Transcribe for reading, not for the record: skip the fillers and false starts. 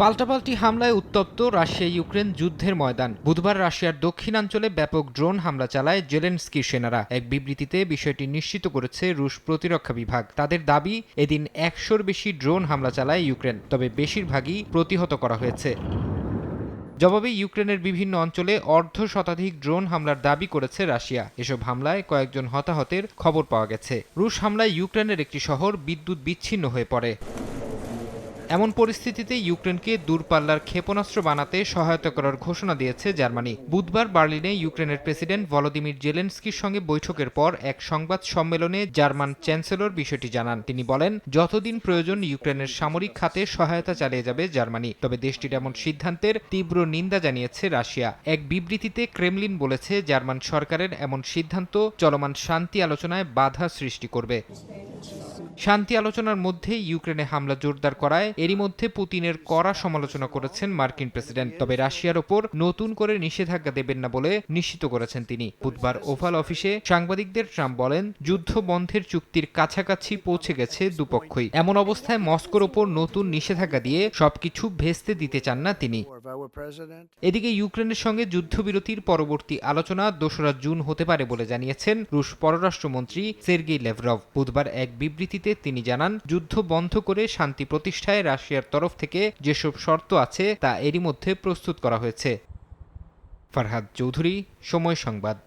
পাল্টাপাল্টি হামলায় উত্তপ্ত রাশিয়া ইউক্রেন যুদ্ধের ময়দান। বুধবার রাশিয়ার দক্ষিণাঞ্চলে ব্যাপক ড্রোন হামলা চালায় জেলেনস্কির সেনারা। এক বিবৃতিতে বিষয়টি নিশ্চিত করেছে রুশ প্রতিরক্ষা বিভাগ। তাদের দাবি, এদিন ১০০-র বেশি ড্রোন হামলা চালায় ইউক্রেন, তবে বেশিরভাগই প্রতিহত করা হয়েছে। জবাবে ইউক্রেনের বিভিন্ন অঞ্চলে অর্ধশতাধিক ড্রোন হামলার দাবি করেছে রাশিয়া। এসব হামলায় কয়েকজন হতাহতের খবর পাওয়া গেছে। রুশ হামলায় ইউক্রেনের একটি শহর বিদ্যুৎ বিচ্ছিন্ন হয়ে পড়ে। এমন পরিস্থিতিতে ইউক্রেনকে দূরপাল্লার ক্ষেপণাস্ত্র বানাতে সহায়তা করার ঘোষণা দিয়েছে জার্মানি। বুধবার বার্লিনে ইউক্রেনের প্রেসিডেন্ট ভলোদিমির জেলেনস্কির সঙ্গে বৈঠকের পর এক সংবাদ সম্মেলনে জার্মান চ্যান্সেলর বিষয়টি জানান। তিনি বলেন, যতদিন প্রয়োজন ইউক্রেনের সামরিক খাতে সহায়তা চালিয়ে যাবে জার্মানি। তবে দেশটির এমন সিদ্ধান্তের তীব্র নিন্দা জানিয়েছে রাশিয়া। এক বিবৃতিতে ক্রেমলিন বলেছে, জার্মান সরকারের এমন সিদ্ধান্ত চলমান শান্তি আলোচনায় বাধা সৃষ্টি করবে। শান্তি আলোচনার মধ্যে ইউক্রেনে হামলা জোরদার করায় এরই মধ্যে পুতিনের কড়া সমালোচনা করেছেন মার্কিন প্রেসিডেন্ট। তবে রাশিয়ার ওপর নতুন করে নিষেধাজ্ঞা দেবেন না বলে নিশ্চিত করেছেন তিনি। বুধবার ওভাল অফিসে সাংবাদিকদের ট্রাম্প বলেন, যুদ্ধ বন্ধের চুক্তির কাছাকাছি পৌঁছে গেছে দুপক্ষই। এমন অবস্থায় মস্কোর ওপর নতুন নিষেধাজ্ঞা দিয়ে সবকিছু ভেস্তে দিতে চান না তিনি। এদিকে ইউক্রেনের সঙ্গে যুদ্ধবিরতির পরবর্তী আলোচনা ২রা জুন হতে পারে বলে জানিয়েছেন রুশ পররাষ্ট্রমন্ত্রী সের্গেই ল্যাভরভ। বুধবার এক বিবৃতিতে তিনি জানান, যুদ্ধ বন্ধ করে শান্তি প্রতিষ্ঠায় রাশিয়ার তরফ থেকে যেসব শর্ত আছে তা এরই মধ্যে প্রস্তুত করা হয়েছে। ফারহাদ চৌধুরী, সময় সংবাদ।